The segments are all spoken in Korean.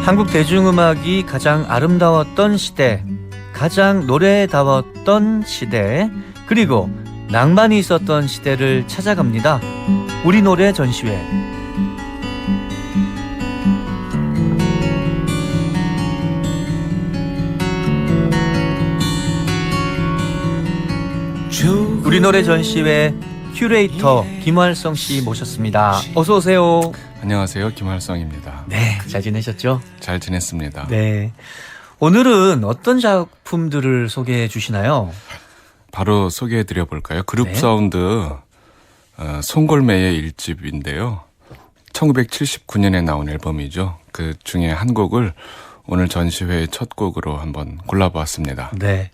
한국 대중음악이 가장 아름다웠던 시대, 가장 노래다웠던 시대, 그리고 낭만이 있었던 시대를 찾아갑니다. 우리 노래 전시회. 우리 노래 전시회 큐레이터 김활성 씨 모셨습니다. 어서 오세요. 안녕하세요. 김활성입니다. 네, 잘 지내셨죠? 잘 지냈습니다. 네. 오늘은 어떤 작품들을 소개해 주시나요? 바로 소개해 드려 볼까요? 그룹 네. 사운드 송골매의 1집인데요. 1979년에 나온 앨범이죠. 그 중에 한 곡을 오늘 전시회의 첫 곡으로 한번 골라보았습니다. 네.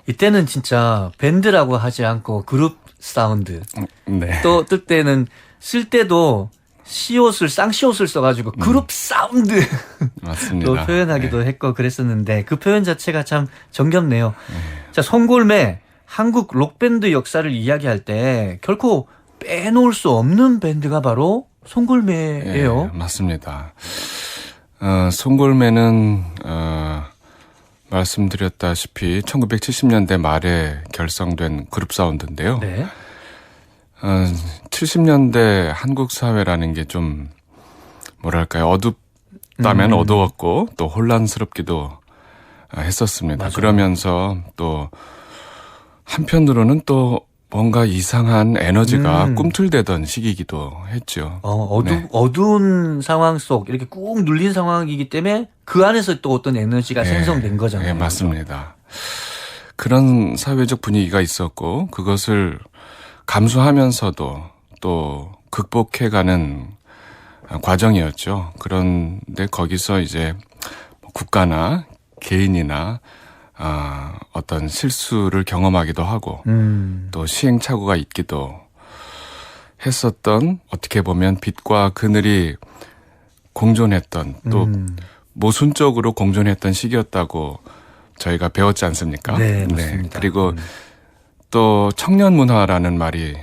이때는 진짜 밴드라고 하지 않고 그룹 사운드. 네. 또 때는 쓸 때도 시옷을 쌍시옷을 써가지고 그룹 사운드 맞습니다. 또 표현하기도 네. 했고 그랬었는데 그 표현 자체가 참 정겹네요. 네. 자, 송골매 한국 록밴드 역사를 이야기할 때 결코 빼놓을 수 없는 밴드가 바로 송골매예요. 네, 맞습니다. 송골매는 말씀드렸다시피 1970년대 말에 결성된 그룹 사운드인데요. 네. 70년대 한국 사회라는 게 좀 뭐랄까요, 어둡다면 어두웠고 또 혼란스럽기도 했었습니다. 맞아요. 그러면서 또 한편으로는 또 뭔가 이상한 에너지가 꿈틀대던 시기이기도 했죠. 네. 어두운 상황 속 이렇게 꾹 눌린 상황이기 때문에 그 안에서 또 어떤 에너지가 생성된 거잖아요. 네, 맞습니다. 그런 사회적 분위기가 있었고 그것을 감수하면서도 또 극복해가는 과정이었죠. 그런데 거기서 이제 국가나 개인이나 어떤 실수를 경험하기도 하고 또 시행착오가 있기도 했었던, 어떻게 보면 빛과 그늘이 공존했던, 또 모순적으로 공존했던 시기였다고 저희가 배웠지 않습니까? 네, 맞습니다. 그리고 또 청년 문화라는 말이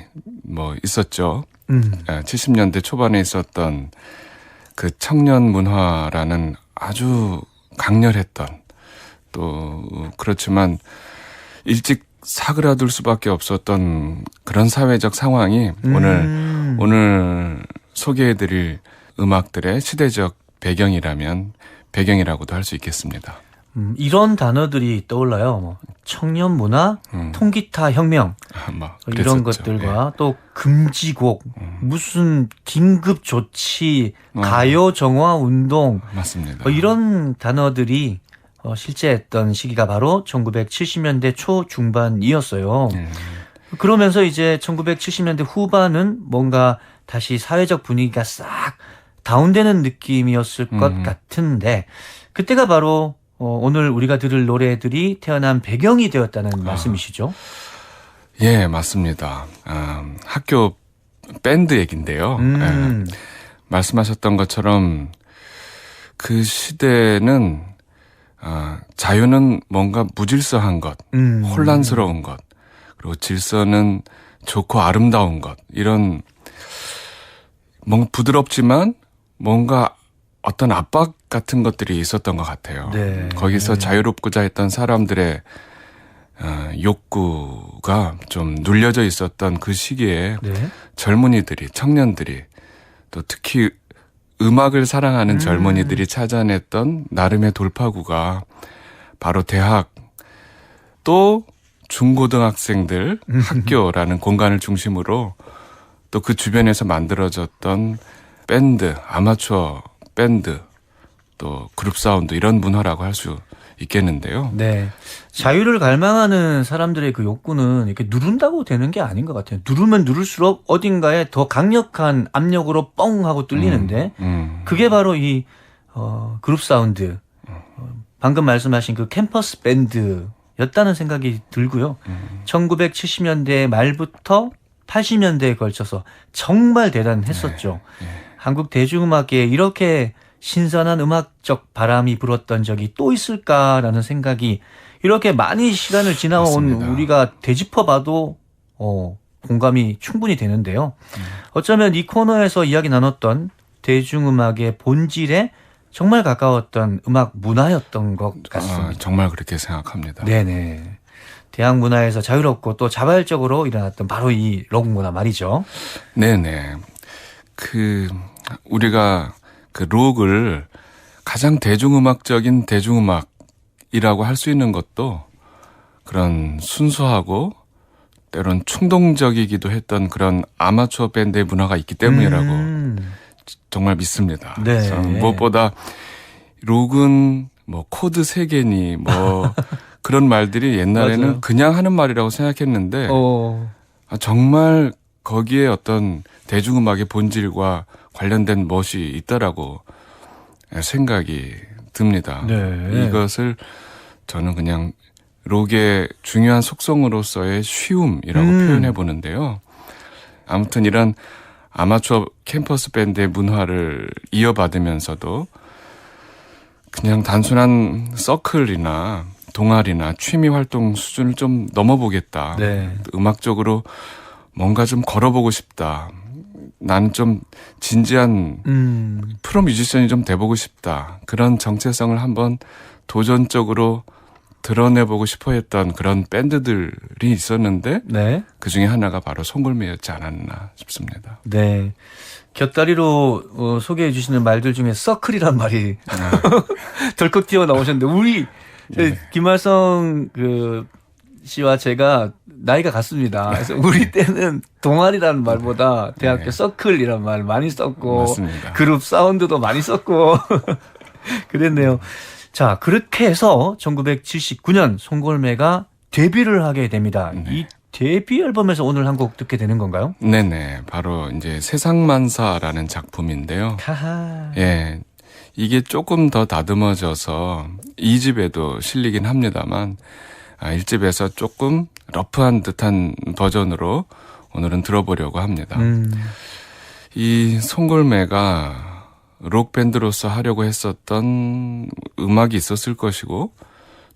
뭐 있었죠. 70년대 초반에 있었던 그 청년 문화라는 아주 강렬했던, 또 그렇지만 일찍 사그라들 수밖에 없었던 그런 사회적 상황이 오늘 소개해드릴 음악들의 시대적 배경이라고도 할 수 있겠습니다. 이런 단어들이 떠올라요. 뭐 청년 문화, 통기타 혁명 이런 것들과 또 금지곡, 무슨 긴급 조치, 가요 정화 운동, 맞습니다. 이런 단어들이 실제했던 시기가 바로 1970년대 초중반이었어요. 그러면서 이제 1970년대 후반은 뭔가 다시 사회적 분위기가 싹 다운되는 느낌이었을 것 같은데, 그때가 바로 오늘 우리가 들을 노래들이 태어난 배경이 되었다는 말씀이시죠? 예, 맞습니다. 학교 밴드 얘기인데요. 말씀하셨던 것처럼 그 시대는 자유는 뭔가 무질서한 것, 혼란스러운 것, 그리고 질서는 좋고 아름다운 것, 이런 뭔가 부드럽지만 뭔가 어떤 압박 같은 것들이 있었던 것 같아요. 네. 거기서 자유롭고자 했던 사람들의 욕구가 좀 눌려져 있었던 그 시기에 네. 젊은이들이, 청년들이, 또 특히 음악을 사랑하는 젊은이들이 찾아냈던 나름의 돌파구가 바로 대학, 또 중고등학생들 학교라는 공간을 중심으로 또 그 주변에서 만들어졌던 밴드, 아마추어 밴드, 또 그룹 사운드, 이런 문화라고 할 수 있겠는데요. 네. 자유를 갈망하는 사람들의 그 욕구는 이렇게 누른다고 되는 게 아닌 것 같아요. 누르면 누를수록 어딘가에 더 강력한 압력으로 뻥 하고 뚫리는데, 그게 바로 이 그룹 사운드, 방금 말씀하신 그 캠퍼스 밴드였다는 생각이 들고요. 1970년대 말부터 80년대에 걸쳐서 정말 대단했었죠. 한국 대중음악계에 이렇게 신선한 음악적 바람이 불었던 적이 또 있을까라는 생각이, 이렇게 많이 시간을 지나온 맞습니다. 우리가 되짚어봐도 공감이 충분히 되는데요. 어쩌면 이 코너에서 이야기 나눴던 대중음악의 본질에 정말 가까웠던 음악 문화였던 것 같습니다. 정말 그렇게 생각합니다. 네네. 대학 문화에서 자유롭고 또 자발적으로 일어났던 바로 이 록 문화 말이죠. 네네. 우리가 그 록을 가장 대중음악적인 대중음악이라고 할 수 있는 것도 그런 순수하고 때론 충동적이기도 했던 그런 아마추어 밴드의 문화가 있기 때문이라고 정말 믿습니다. 네. 저는 무엇보다 록은 뭐 코드 세 개니 뭐 그런 말들이 옛날에는 맞아요. 그냥 하는 말이라고 생각했는데 정말 거기에 어떤 대중음악의 본질과 관련된 멋이 있다라고 생각이 듭니다. 네. 이것을 저는 그냥 록의 중요한 속성으로서의 쉬움이라고 표현해 보는데요. 아무튼 이런 아마추어 캠퍼스 밴드의 문화를 이어받으면서도 그냥 단순한 서클이나 동아리나 취미 활동 수준을 좀 넘어보겠다. 네. 음악적으로 뭔가 좀 걸어보고 싶다. 나는 좀 진지한 프로 뮤지션이 좀 돼보고 싶다. 그런 정체성을 한번 도전적으로 드러내보고 싶어 했던 그런 밴드들이 있었는데 네. 그 중에 하나가 바로 송골매였지 않았나 싶습니다. 네. 곁다리로 소개해 주시는 말들 중에 서클이란 말이 덜컥 튀어나오셨는데 우리 김할성 씨와 제가 나이가 같습니다. 그래서 우리 때는 동아리라는 말보다 대학교 서클이란 말 많이 썼고 맞습니다. 그룹 사운드도 많이 썼고 그랬네요. 자, 그렇게 해서 1979년 송골매가 데뷔를 하게 됩니다. 이 데뷔 앨범에서 오늘 한 곡 듣게 되는 건가요? 네네. 바로 이제 세상만사라는 작품인데요. 하하. 예. 이게 조금 더 다듬어져서 2집에도 실리긴 합니다만 1집에서 조금 러프한 듯한 버전으로 오늘은 들어보려고 합니다. 이 송골매가 록밴드로서 하려고 했었던 음악이 있었을 것이고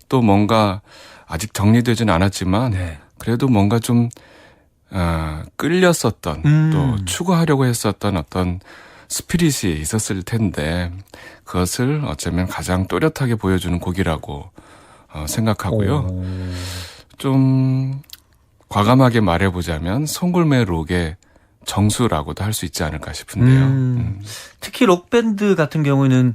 또 뭔가 아직 정리되진 않았지만 그래도 뭔가 좀 끌렸었던 또 추구하려고 했었던 어떤 스피릿이 있었을 텐데 그것을 어쩌면 가장 또렷하게 보여주는 곡이라고 생각하고요. 좀 과감하게 말해보자면 송골매 록의 정수라고도 할 수 있지 않을까 싶은데요. 특히 록밴드 같은 경우는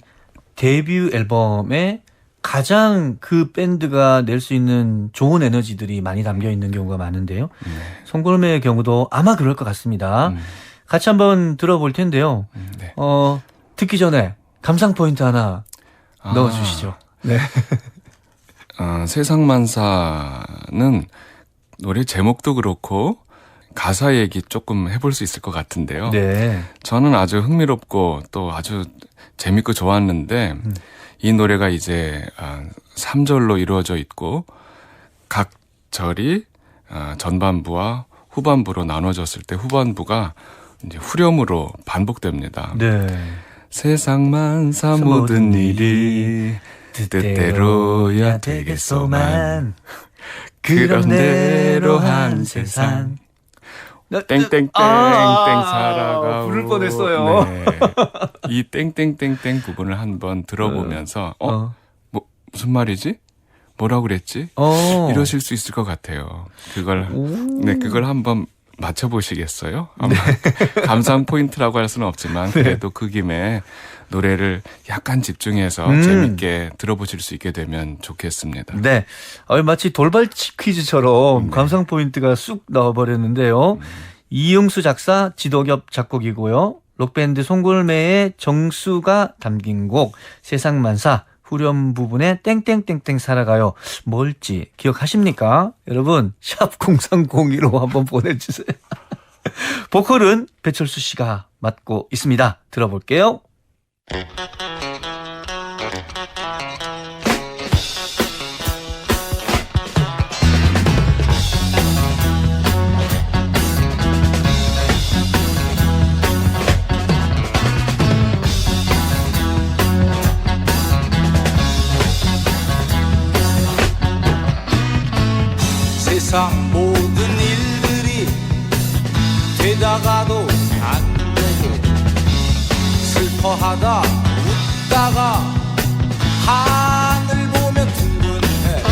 데뷔 앨범에 가장 그 밴드가 낼 수 있는 좋은 에너지들이 많이 담겨 있는 경우가 많은데요. 송골매의 경우도 아마 그럴 것 같습니다. 같이 한번 들어볼 텐데요. 네. 듣기 전에 감상 포인트 하나 넣어주시죠. 네. 세상만사는 노래 제목도 그렇고 가사 얘기 조금 해볼 수 있을 것 같은데요. 네. 저는 아주 흥미롭고 또 아주 재밌고 좋았는데 이 노래가 이제 3절로 이루어져 있고 각 절이 전반부와 후반부로 나눠졌을 때 후반부가 이제 후렴으로 반복됩니다. 네. 세상만사 모든 일이 뜻대로야 되겠소만 그런 대로 한 세상 땡땡땡 살아가오. 부를 뻔했어요. 네. 이 땡땡땡땡 부분을 한번 들어보면서 뭐 무슨 말이지? 뭐라고 그랬지? 이러실 수 있을 것 같아요. 그걸 한번 맞춰보시겠어요? 아마 감상 포인트라고 할 수는 없지만 그래도 그 김에 노래를 약간 집중해서 재밌게 들어보실 수 있게 되면 좋겠습니다. 네. 마치 돌발 퀴즈처럼 감상 포인트가 쑥 나와버렸는데요. 이용수 작사, 지도겹 작곡이고요. 록밴드 송골매의 정수가 담긴 곡 세상만사 후렴 부분에 땡땡땡땡 살아가요. 뭘지 기억하십니까? 여러분 샵 0302로 한번 보내주세요. 보컬은 배철수 씨가 맡고 있습니다. 들어볼게요. 세상 모든 일들이 되다가도 안 되고 슬퍼하다 웃다 있다가 하늘 보면 둥근해.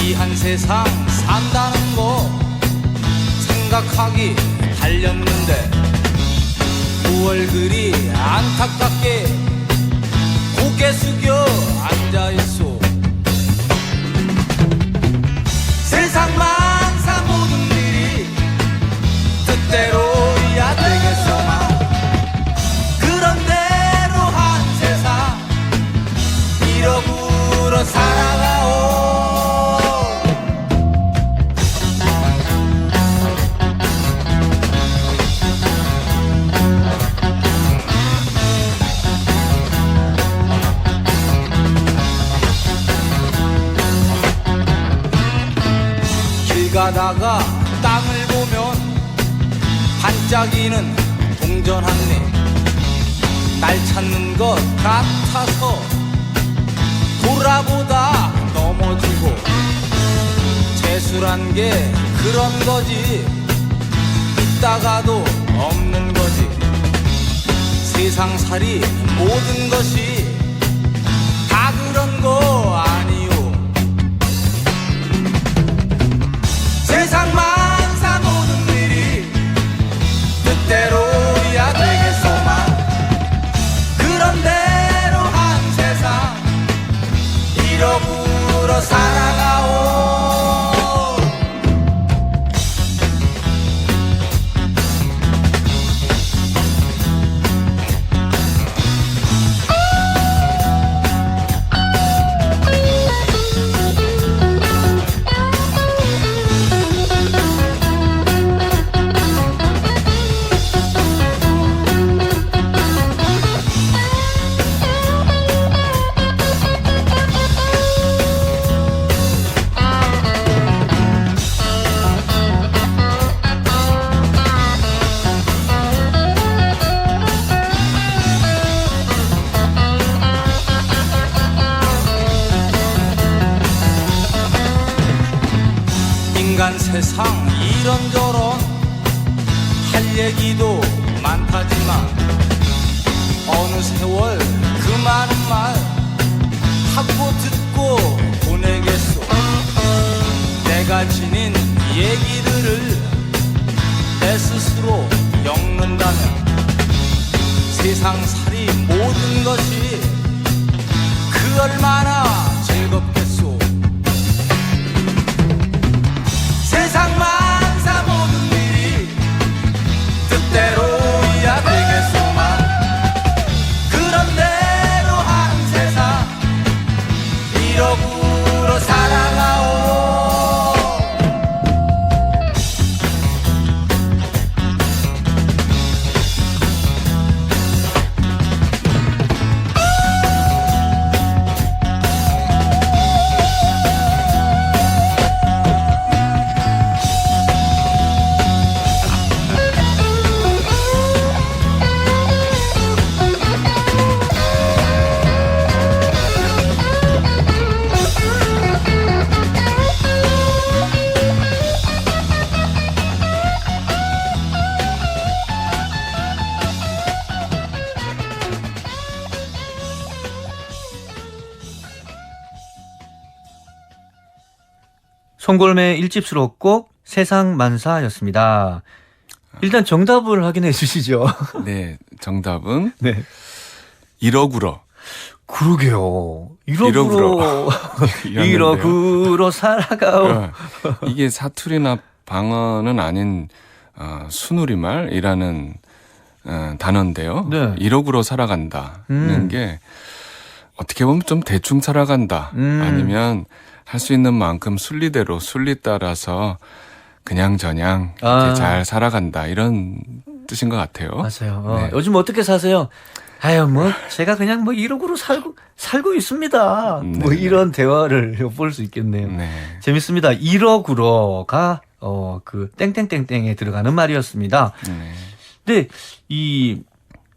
이 한 세상 산다는 거 생각하기 달렸는데 무얼 그리 안타깝게 고개 숙여 앉아있소. 세상 만사 모든 일이 뜻대로야 되겠소만 그런 대로 한 세상 이러구러 살아가오. 길 가다가 땅을 보면 반짝이는 동전한네. 날 찾는 것 같아서 돌아보다 넘어지고 재수란 게 그런 거지 있다가도 없는 거지. 세상살이 모든 것이 다 그런 거 아니요. 세상 만사 모든 일이 뜻대로야 되겠소만 그런 대로 한 세상 이러구러 살아가오. 인간 세상 이런저런 할 얘기도 많다지만 어느 세월 그 많은 말 하고 듣고 보내겠소. 내가 지닌 얘기들을 내 스스로 엮는다면 세상살이 모든 것이 그 얼마나 즐겁겠소. 세상 만사 모든 일이 뜻대로야 되겠소만 그런 대로 한 세상 이러구러 살아가오. 송골매 1집 수록곡 세상만사였습니다. 일단 정답을 확인해 주시죠. 네, 정답은 네. 이러구러. 그러게요. 이러구러 이러구러 살아가오. 이게 사투리나 방언은 아닌 순우리말이라는 단어인데요. 네. 이러구러 살아간다는 게 어떻게 보면 좀 대충 살아간다. 아니면 할 수 있는 만큼 순리대로 순리 따라서 그냥저냥 이렇게 잘 살아간다 이런 뜻인 것 같아요. 맞아요. 네. 요즘 어떻게 사세요? 아유, 뭐 제가 그냥 뭐 이러고로 살고 있습니다. 뭐 이런 대화를 엿볼 수 있겠네요. 네. 재밌습니다. 이러구러가 그 땡땡땡땡에 들어가는 말이었습니다. 네. 근데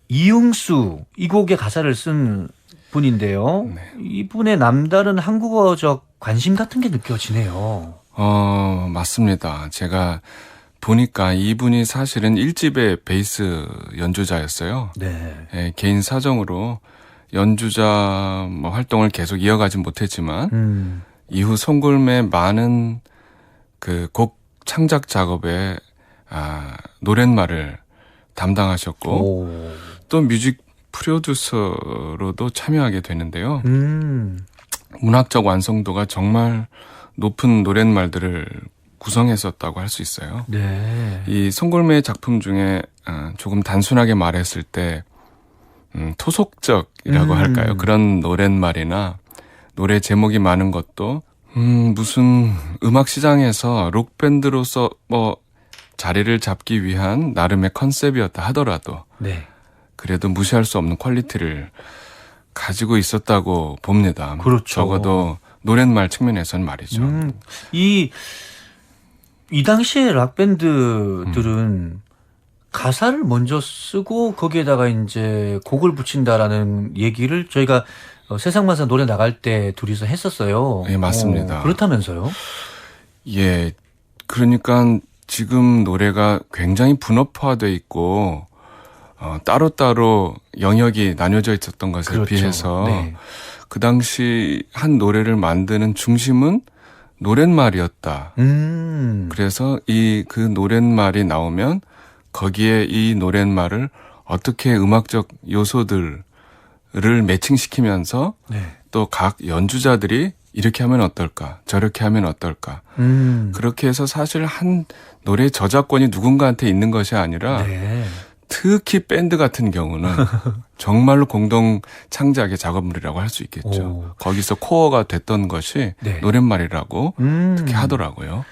이응수 이 곡의 가사를 쓴 분인데요. 네. 이분의 남다른 한국어적 관심 같은 게 느껴지네요. 맞습니다. 제가 보니까 이분이 사실은 1집의 베이스 연주자였어요. 네. 개인 사정으로 연주자 뭐 활동을 계속 이어가지 못했지만 이후 송골매 많은 그 곡 창작 작업에 노랫말을 담당하셨고 또 뮤직 프로듀서로도 참여하게 되는데요. 문학적 완성도가 정말 높은 노랫말들을 구성했었다고 할 수 있어요. 네. 이 송골매의 작품 중에 조금 단순하게 말했을 때 토속적이라고 할까요? 그런 노랫말이나 노래 제목이 많은 것도 무슨 음악 시장에서 록밴드로서 뭐 자리를 잡기 위한 나름의 컨셉이었다 하더라도 네. 그래도 무시할 수 없는 퀄리티를 가지고 있었다고 봅니다. 그렇죠. 적어도 노랫말 측면에서는 말이죠. 이 당시에 락밴드들은 가사를 먼저 쓰고 거기에다가 이제 곡을 붙인다라는 얘기를 저희가 세상만사 노래 나갈 때 둘이서 했었어요. 예, 맞습니다. 그렇다면서요? 예, 그러니까 지금 노래가 굉장히 분업화돼 있고 따로따로 영역이 나뉘어져 있었던 것에 그렇죠. 비해서 네. 그 당시 한 노래를 만드는 중심은 노랫말이었다. 그래서 그 노랫말이 나오면 거기에 이 노랫말을 어떻게 음악적 요소들을 매칭시키면서 네. 또 각 연주자들이 이렇게 하면 어떨까, 저렇게 하면 어떨까. 그렇게 해서 사실 한 노래 저작권이 누군가한테 있는 것이 아니라 네. 특히 밴드 같은 경우는 정말로 공동 창작의 작업물이라고 할 수 있겠죠. 거기서 코어가 됐던 것이 네. 노랫말이라고 특히 하더라고요.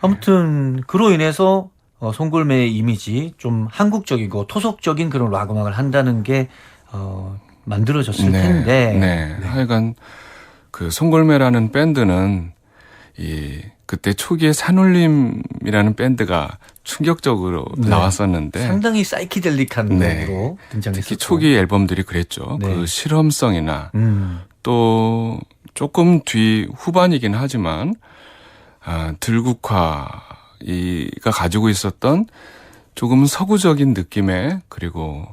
아무튼 그로 인해서 송골매의 이미지 좀 한국적이고 토속적인 그런 락 음악을 한다는 게 만들어졌을 텐데. 네. 하여간 그 송골매라는 밴드는 그때 초기에 산울림이라는 밴드가 충격적으로 나왔었는데 상당히 사이키델릭한 네. 곡으로 등장했었고. 특히 초기 앨범들이 그랬죠. 네. 그 실험성이나 또 조금 뒤 후반이긴 하지만 들국화가 가지고 있었던 조금 서구적인 느낌의 그리고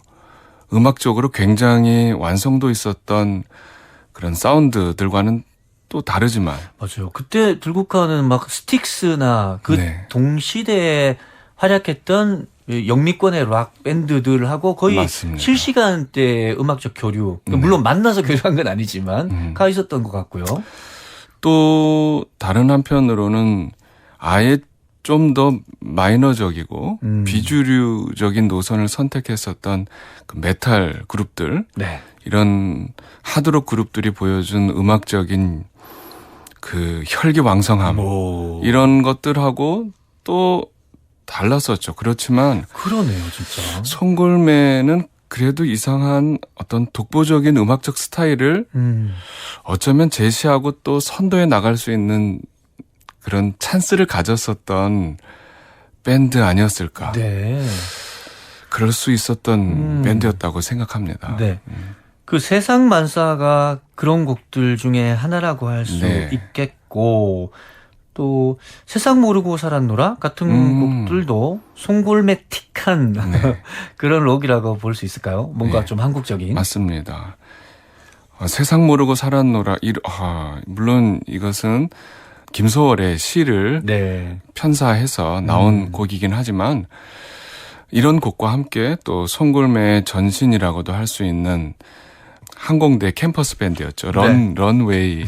음악적으로 굉장히 완성도 있었던 그런 사운드들과는 또 다르지만 맞아요. 그때 들국화는 막 스틱스나 그 네. 동시대에 활약했던 영미권의 락 밴드들하고 거의 맞습니다. 실시간대 음악적 교류, 물론 만나서 교류한 건 아니지만 가 있었던 것 같고요. 또 다른 한편으로는 아예 좀 더 마이너적이고 비주류적인 노선을 선택했었던 그 메탈 그룹들, 네. 이런 하드록 그룹들이 보여준 음악적인 그 혈기왕성함 이런 것들하고 또 달랐었죠. 그렇지만 그러네요, 진짜. 송골매는 그래도 이상한 어떤 독보적인 음악적 스타일을 어쩌면 제시하고 또 선도해 나갈 수 있는 그런 찬스를 가졌었던 밴드 아니었을까. 네. 그럴 수 있었던 밴드였다고 생각합니다. 네. 그 세상만사가 그런 곡들 중에 하나라고 할 수 네. 있겠고, 또 세상 모르고 살았노라 같은 곡들도 송골매틱한 네. 그런 록이라고 볼 수 있을까요? 뭔가 네. 좀 한국적인. 맞습니다. 세상 모르고 살았노라. 물론 이것은 김소월의 시를 네. 편사해서 나온 곡이긴 하지만 이런 곡과 함께 또 송골매의 전신이라고도 할 수 있는 항공대 캠퍼스 밴드였죠. 런웨이.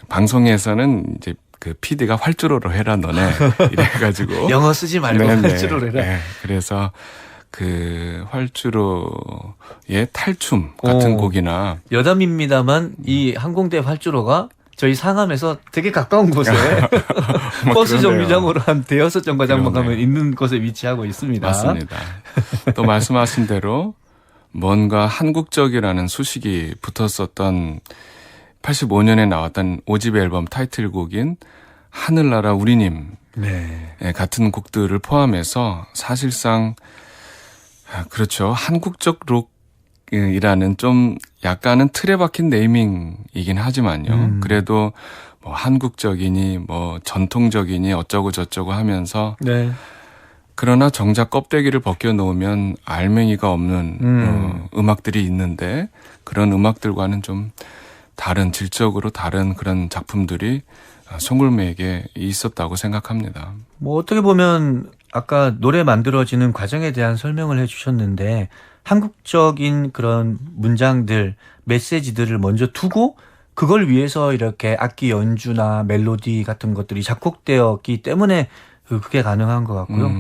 방송에서는 이제 그 PD가 활주로로 해라 너네 이래가지고 영어 쓰지 말고 활주로로 해라. 네. 그래서 그 활주로의 탈춤 같은 곡이나 여담입니다만 이 항공대 활주로가 저희 상암에서 되게 가까운 곳에 버스 그러네요. 정류장으로 한 대여섯 정거장만 그러네요. 가면 있는 곳에 위치하고 있습니다. 맞습니다. 또 말씀하신 대로 뭔가 한국적이라는 수식이 붙었었던 85년에 나왔던 5집 앨범 타이틀곡인 하늘나라 우리님 네. 같은 곡들을 포함해서 사실상 그렇죠. 한국적 록이라는 좀 약간은 틀에 박힌 네이밍이긴 하지만요. 그래도 뭐 한국적이니 뭐 전통적이니 어쩌고 저쩌고 하면서 네. 그러나 정작 껍데기를 벗겨놓으면 알맹이가 없는 음악들이 있는데 그런 음악들과는 좀 다른 질적으로 다른 그런 작품들이 송골매에게 있었다고 생각합니다. 뭐 어떻게 보면 아까 노래 만들어지는 과정에 대한 설명을 해주셨는데 한국적인 그런 문장들, 메시지들을 먼저 두고 그걸 위해서 이렇게 악기 연주나 멜로디 같은 것들이 작곡되었기 때문에 그게 가능한 것 같고요.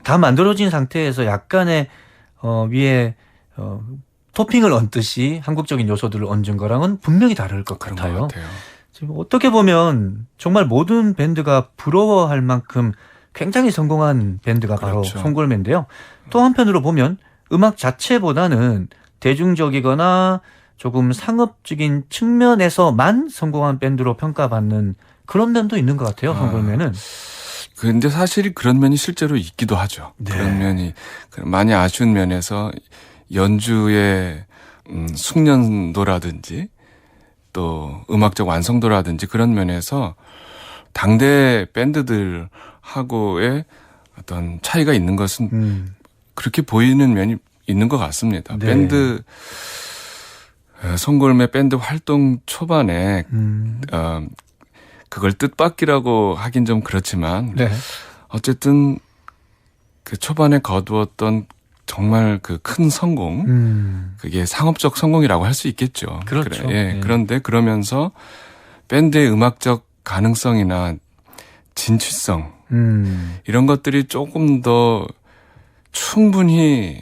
다 만들어진 상태에서 약간의 위에 토핑을 얹듯이 한국적인 요소들을 얹은 거랑은 분명히 다를 것 그런 같아요. 것 같아요. 지금 어떻게 보면 정말 모든 밴드가 부러워할 만큼 굉장히 성공한 밴드가 바로 그렇죠. 송골매인데요. 또 한편으로 보면 음악 자체보다는 대중적이거나 조금 상업적인 측면에서만 성공한 밴드로 평가받는 그런 면도 있는 것 같아요. 송골매는. 근데 사실 그런 면이 실제로 있기도 하죠. 네. 그런 면이 많이 아쉬운 면에서 연주의 숙련도라든지 또 음악적 완성도라든지 그런 면에서 당대 밴드들하고의 어떤 차이가 있는 것은 그렇게 보이는 면이 있는 것 같습니다. 네. 송골매 밴드 활동 초반에 그걸 뜻밖이라고 하긴 좀 그렇지만 네. 어쨌든 그 초반에 거두었던 정말 그 큰 성공, 그게 상업적 성공이라고 할 수 있겠죠. 그렇죠. 예. 네. 그런데 그러면서 밴드의 음악적 가능성이나 진취성 이런 것들이 조금 더 충분히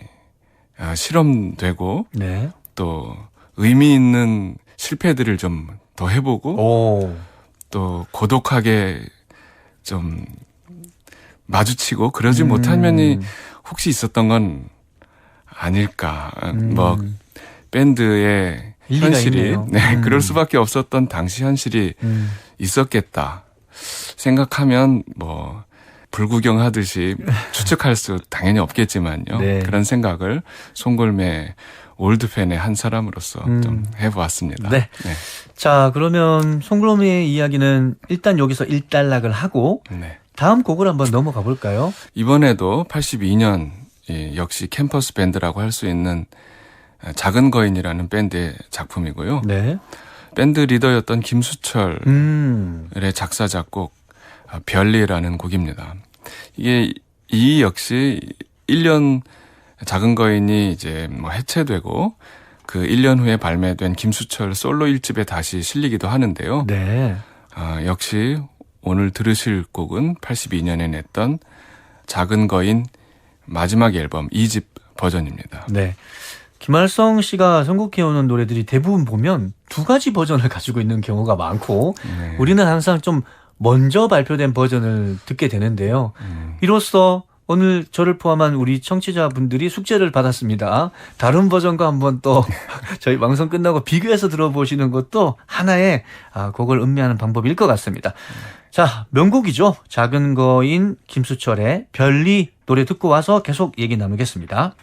실험되고 네. 또 의미 있는 실패들을 좀 더 해보고 오. 또 고독하게 좀 마주치고 그러지 못한 면이 혹시 있었던 건 아닐까. 뭐 밴드의 일리가 현실이 있네요. 네, 그럴 수밖에 없었던 당시 현실이 있었겠다 생각하면 뭐 불구경하듯이 추측할 수 당연히 없겠지만요. 네. 그런 생각을 송골매 올드팬의 한 사람으로서 좀 해보았습니다. 네. 네. 자, 그러면 송골매의 이야기는 일단 여기서 일단락을 하고 네. 다음 곡을 한번 넘어가 볼까요? 이번에도 82년 역시 캠퍼스 밴드라고 할 수 있는 작은 거인이라는 밴드의 작품이고요. 네. 밴드 리더였던 김수철의 작사 작곡 별리라는 곡입니다. 이게 이 역시 1년 작은 거인이 이제 뭐 해체되고 그 1년 후에 발매된 김수철 솔로 1집에 다시 실리기도 하는데요. 네. 역시 오늘 들으실 곡은 82년에 냈던 작은 거인 마지막 앨범 2집 버전입니다. 네. 김할성 씨가 선곡해오는 노래들이 대부분 보면 두 가지 버전을 가지고 있는 경우가 많고 네. 우리는 항상 좀 먼저 발표된 버전을 듣게 되는데요. 이로써 오늘 저를 포함한 우리 청취자분들이 숙제를 받았습니다. 다른 버전과 한번 또 저희 방송 끝나고 비교해서 들어보시는 것도 하나의 곡을 음미하는 방법일 것 같습니다. 자, 명곡이죠. 작은 거인 김수철의 별리 노래 듣고 와서 계속 얘기 나누겠습니다.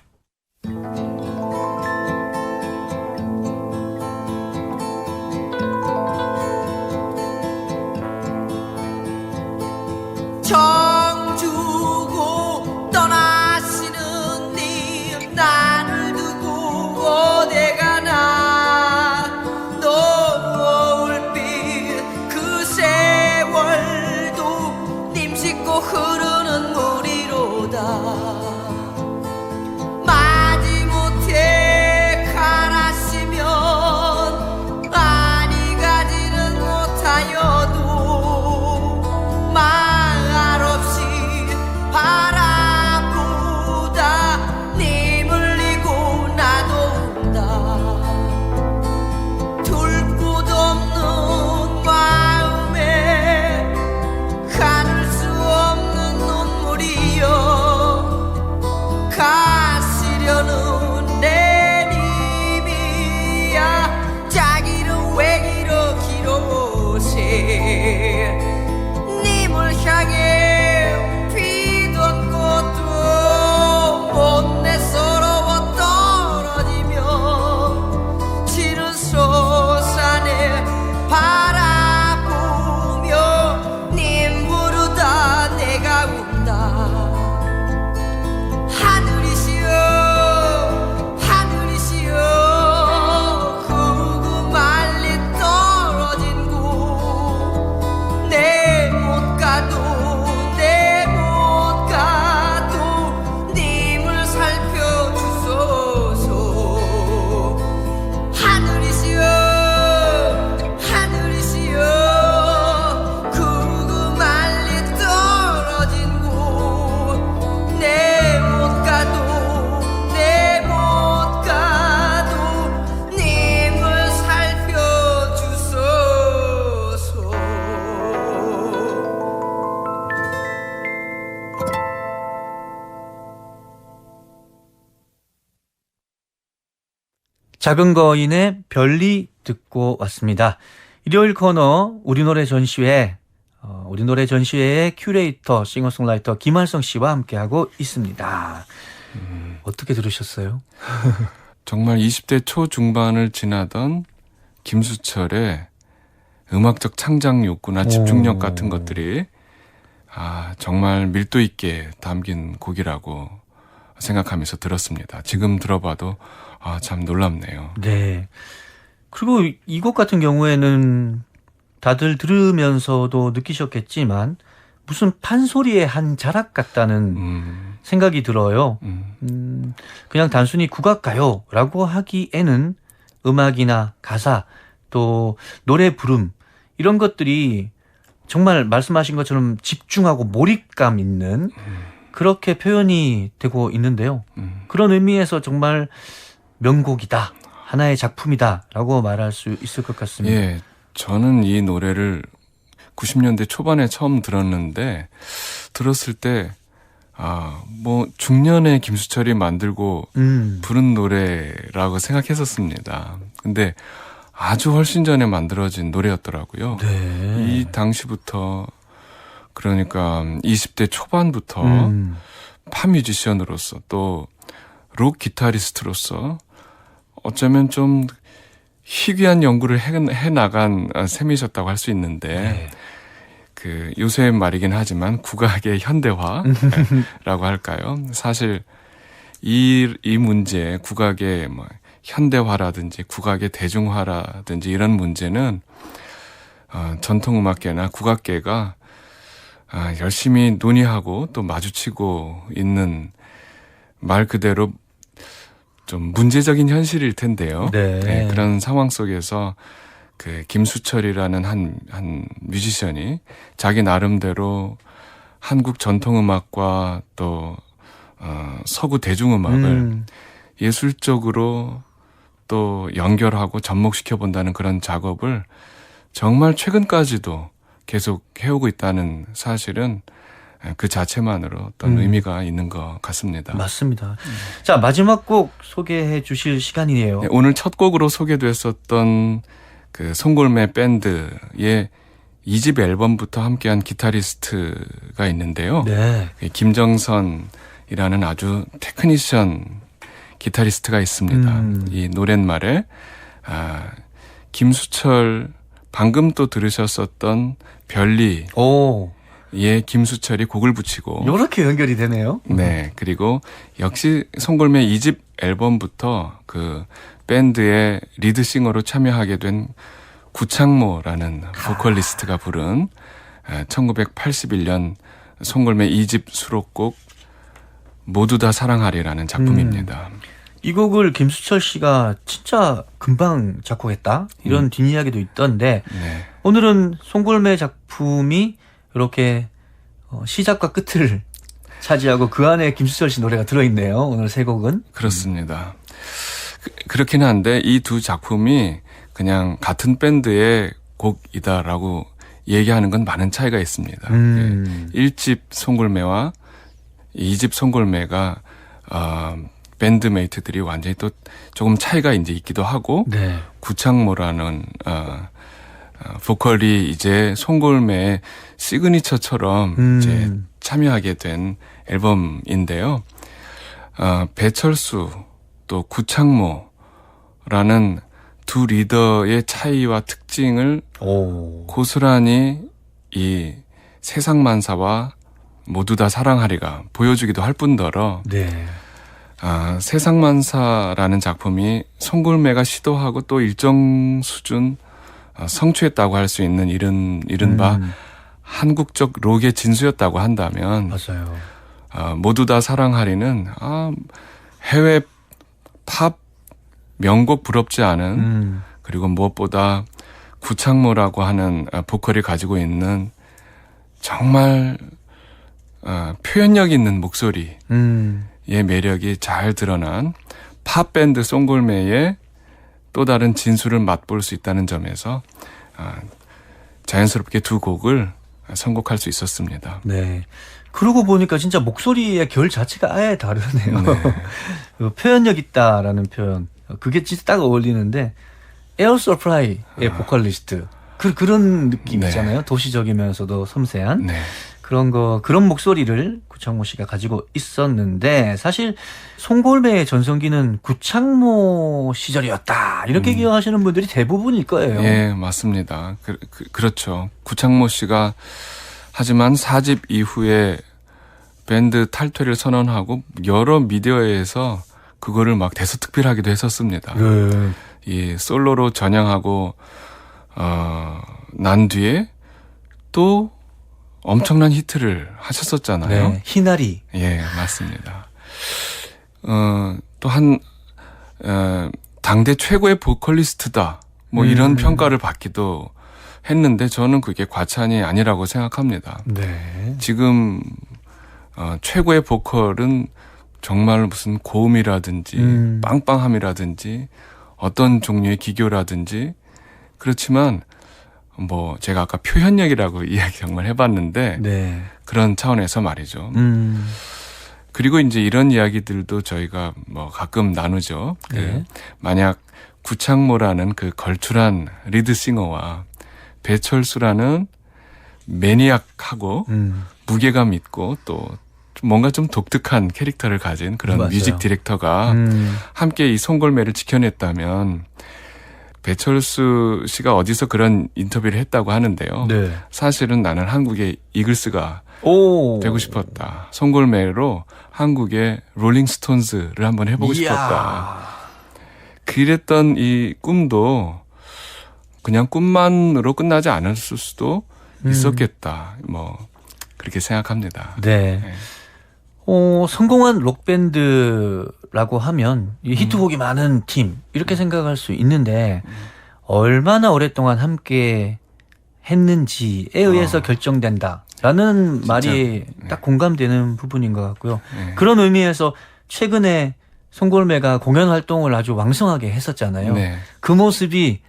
정주고 떠나시는 님 나를 두고 어디 가나 노을빛 그 세월도 님 싣고 흐르는 물이로다 작은 거인의 별리 듣고 왔습니다. 일요일 코너 우리 노래 전시회, 우리 노래 전시회의 큐레이터, 싱어송라이터 김한성 씨와 함께하고 있습니다. 어떻게 들으셨어요? 정말 20대 초중반을 지나던 김수철의 음악적 창작 욕구나 집중력 같은 것들이 정말 밀도 있게 담긴 곡이라고 생각하면서 들었습니다. 지금 들어봐도 참 놀랍네요. 네. 그리고 이 곡 같은 경우에는 다들 들으면서도 느끼셨겠지만 무슨 판소리의 한 자락 같다는 생각이 들어요. 그냥 단순히 국악가요라고 하기에는 음악이나 가사 또 노래 부름 이런 것들이 정말 말씀하신 것처럼 집중하고 몰입감 있는 그렇게 표현이 되고 있는데요. 그런 의미에서 정말 명곡이다. 하나의 작품이다라고 말할 수 있을 것 같습니다. 예, 저는 이 노래를 90년대 초반에 처음 들었는데 들었을 때 뭐 중년의 김수철이 만들고 부른 노래라고 생각했었습니다. 근데 아주 훨씬 전에 만들어진 노래였더라고요. 네. 이 당시부터 그러니까 20대 초반부터 팝 뮤지션으로서 또 록 기타리스트로서 어쩌면 좀 희귀한 연구를 해 나간 셈이셨다고 할 수 있는데 네. 그 요새 말이긴 하지만 국악의 현대화라고 할까요? 사실 이 문제 국악의 뭐 현대화라든지 국악의 대중화라든지 이런 문제는 전통음악계나 국악계가 열심히 논의하고 또 마주치고 있는 말 그대로 좀 문제적인 현실일 텐데요. 네. 네, 그런 상황 속에서 그 김수철이라는 한 뮤지션이 자기 나름대로 한국 전통음악과 또 서구 대중음악을 예술적으로 또 연결하고 접목시켜 본다는 그런 작업을 정말 최근까지도 계속 해오고 있다는 사실은 그 자체만으로 어떤 의미가 있는 것 같습니다. 맞습니다. 자, 마지막 곡 소개해 주실 시간이에요. 네, 오늘 첫 곡으로 소개됐었던 그 송골매 밴드의 2집 앨범부터 함께한 기타리스트가 있는데요. 네. 김정선이라는 아주 테크니션 기타리스트가 있습니다. 이 노랫말에 김수철 방금 또 들으셨었던 별리 예, 김수철이 곡을 붙이고 이렇게 연결이 되네요. 네, 그리고 역시 송골매 2집 앨범부터 그 밴드의 리드싱어로 참여하게 된 구창모라는 보컬리스트가 부른 1981년 송골매 2집 수록곡 모두 다 사랑하리라는 작품입니다. 이 곡을 김수철 씨가 진짜 금방 작곡했다 이런 뒷이야기도 있던데 네. 오늘은 송골매 작품이 이렇게 시작과 끝을 차지하고 그 안에 김수철 씨 노래가 들어있네요. 오늘 세 곡은. 그렇습니다. 그렇긴 한데 이 두 작품이 그냥 같은 밴드의 곡이다라고 얘기하는 건 많은 차이가 있습니다. 1집 송골매와 2집 송골매가 밴드메이트들이 완전히 또 조금 차이가 이제 있기도 하고 네. 구창모라는 보컬이 이제 송골매의 시그니처처럼 이제 참여하게 된 앨범인데요. 배철수 또 구창모라는 두 리더의 차이와 특징을 고스란히 이 세상만사와 모두 다 사랑하리가 보여주기도 할 뿐더러 네. 세상만사라는 작품이 송골매가 시도하고 또 일정 수준 성취했다고 할 수 있는 이른바 한국적 록의 진수였다고 한다면 맞아요. 모두 다 사랑하리는 해외 팝 명곡 부럽지 않은 그리고 무엇보다 구창모라고 하는 보컬이 가지고 있는 정말 표현력 있는 목소리의 매력이 잘 드러난 팝밴드 송골매의 또 다른 진수를 맛볼 수 있다는 점에서 자연스럽게 두 곡을 선곡할 수 있었습니다. 네. 그러고 보니까 진짜 목소리의 결 자체가 아예 다르네요. 네. 표현력 있다라는 표현. 그게 진짜 딱 어울리는데 에어 서프라이의 보컬리스트 그런 느낌 네. 있잖아요. 도시적이면서도 섬세한 네. 그런 목소리를 구창모 씨가 가지고 있었는데 사실 송골매의 전성기는 구창모 시절이었다 이렇게 기억하시는 분들이 대부분일 거예요. 예, 맞습니다. 그렇죠. 구창모 씨가 하지만 4집 이후에 밴드 탈퇴를 선언하고 여러 미디어에서 그거를 막 대서특필하기도 했었습니다. 네. 이 솔로로 전향하고 난 뒤에 또 엄청난 히트를 하셨었잖아요. 네. 희나리. 예, 맞습니다. 또 당대 최고의 보컬리스트다. 뭐 이런 평가를 받기도 했는데 저는 그게 과찬이 아니라고 생각합니다. 네. 지금 최고의 보컬은 정말 무슨 고음이라든지 빵빵함이라든지 어떤 종류의 기교라든지 그렇지만 뭐 제가 아까 표현력이라고 이야기 정말 해봤는데 네. 그런 차원에서 말이죠. 그리고 이제 이런 이야기들도 저희가 뭐 가끔 나누죠. 네. 만약 구창모라는 그 걸출한 리드싱어와 배철수라는 매니악하고 무게감 있고 또 뭔가 좀 독특한 캐릭터를 가진 그런 맞아요. 뮤직 디렉터가 함께 이 송골매를 지켜냈다면 배철수 씨가 어디서 그런 인터뷰를 했다고 하는데요. 네. 사실은 나는 한국의 이글스가 되고 싶었다. 송골매로 한국의 롤링스톤즈를 한번 해보고 싶었다. 그랬던 이 꿈도 그냥 꿈만으로 끝나지 않았을 수도 있었겠다. 뭐 그렇게 생각합니다. 네. 네. 성공한 록밴드라고 하면 이 히트곡이 많은 팀 이렇게 생각할 수 있는데 얼마나 오랫동안 함께 했는지에 의해서 결정된다라는 말이 딱 공감되는 부분인 것 같고요. 네. 그런 의미에서 최근에 송골매가 공연 활동을 아주 왕성하게 했었잖아요. 네. 그 모습이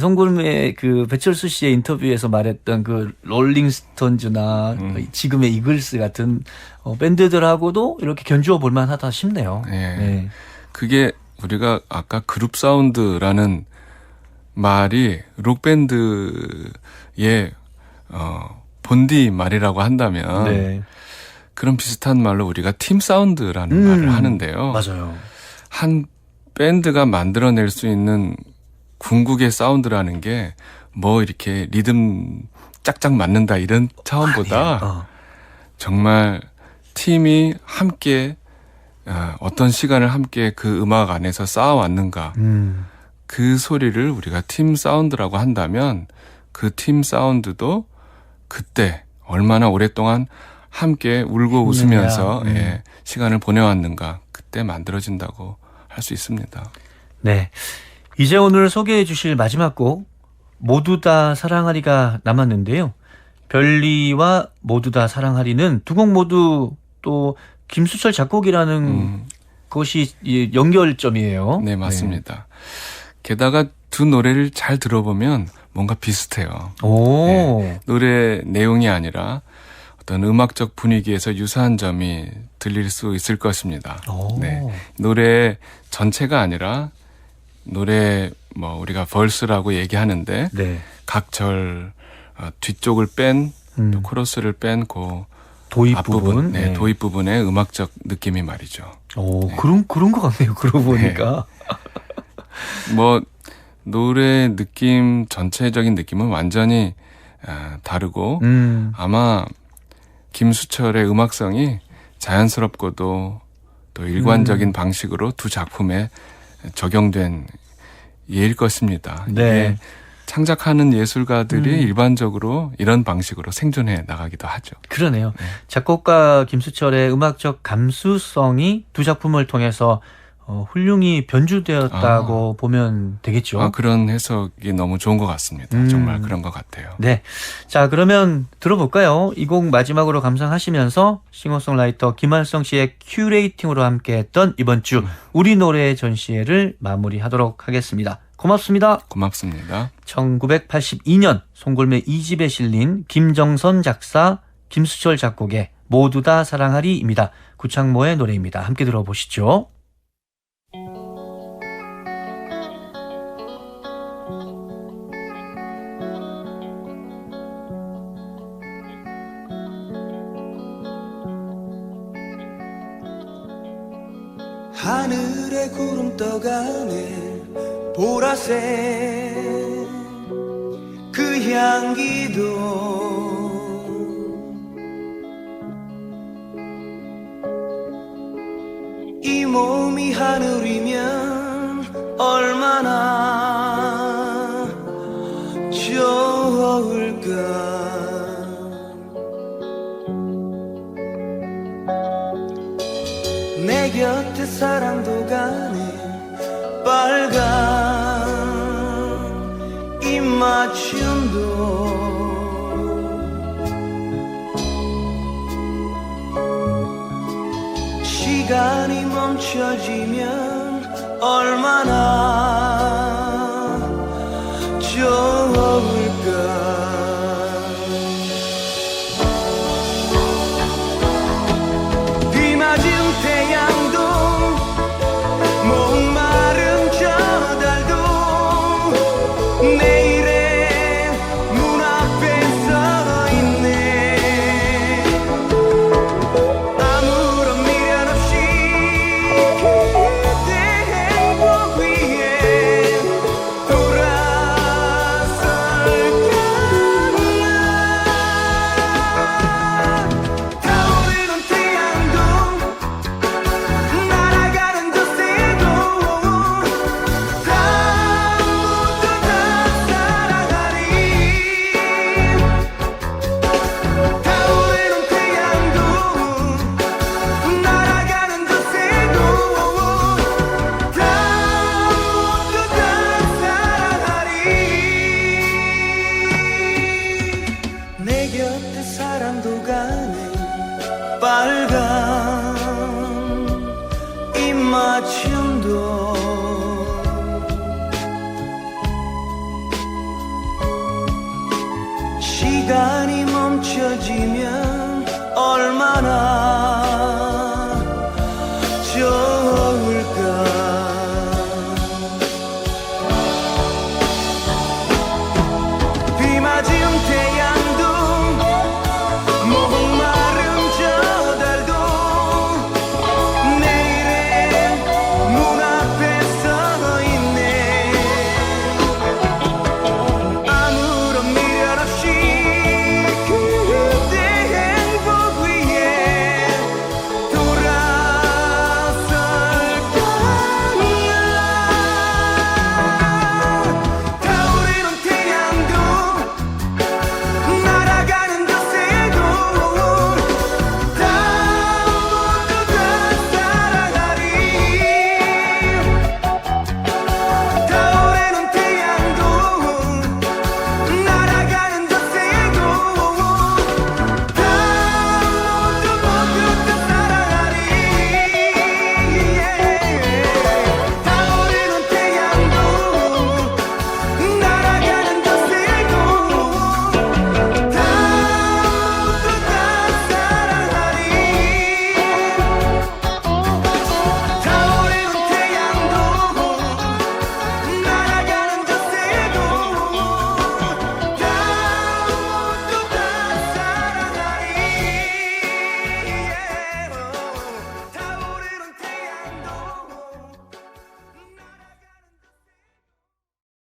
송골매 그 배철수 씨의 인터뷰에서 말했던 그 롤링스톤즈나 지금의 이글스 같은 밴드들하고도 이렇게 견주어 볼 만하다 싶네요. 네. 네. 그게 우리가 아까 그룹 사운드라는 말이 록밴드의 본디 말이라고 한다면 네. 그런 비슷한 말로 우리가 팀 사운드라는 말을 하는데요. 맞아요. 한 밴드가 만들어낼 수 있는 궁극의 사운드라는 게 뭐 이렇게 리듬 짝짝 맞는다 이런 차원보다 정말 팀이 함께 어떤 시간을 함께 그 음악 안에서 쌓아왔는가 그 소리를 우리가 팀 사운드라고 한다면 그 팀 사운드도 그때 얼마나 오랫동안 함께 울고 웃으면서 시간을 보내왔는가 그때 만들어진다고 할 수 있습니다. 네. 이제 오늘 소개해 주실 마지막 곡 모두 다 사랑하리가 남았는데요. 별리와 모두 다 사랑하리는 두 곡 모두 또 김수철 작곡이라는 것이 연결점이에요. 네, 맞습니다. 게다가 두 노래를 잘 들어보면 뭔가 비슷해요. 네, 노래 내용이 아니라 어떤 음악적 분위기에서 유사한 점이 들릴 수 있을 것입니다. 네, 노래 전체가 아니라 노래 뭐 우리가 벌스라고 얘기하는데 네. 각 절 뒤쪽을 뺀 또 코러스를 뺀 그 도입 앞부분, 부분, 네. 도입 부분의 음악적 느낌이 말이죠. 네. 그런 것 같네요. 그러고 보니까. 뭐 노래 느낌 전체적인 느낌은 완전히 다르고 아마 김수철의 음악성이 자연스럽고도 또 일관적인 방식으로 두 작품에 적용된 예일 것입니다. 네. 창작하는 예술가들이 일반적으로 이런 방식으로 생존해 나가기도 하죠. 그러네요. 작곡가 김수철의 음악적 감수성이 두 작품을 통해서 훌륭히 변주되었다고 보면 되겠죠. 그런 해석이 너무 좋은 것 같습니다. 정말 그런 것 같아요. 네. 자, 그러면 들어볼까요? 이 곡 마지막으로 감상하시면서 싱어송라이터 김한성 씨의 큐레이팅으로 함께했던 이번 주 우리 노래 전시회를 마무리하도록 하겠습니다. 고맙습니다. 고맙습니다. 1982년 송골매 2집에 실린 김정선 작사, 김수철 작곡의 모두 다 사랑하리입니다. 구창모의 노래입니다. 함께 들어보시죠. 하늘에 구름 떠가네 보라색 그 향기도 이 몸이 하늘이면 얼마나 좋을까. 내 곁에 사랑도 가네 빨간 입맞춤도 시간이 멈춰지면 얼마나 좋을까. 비 맞은 태양도 목마른 저 달도 내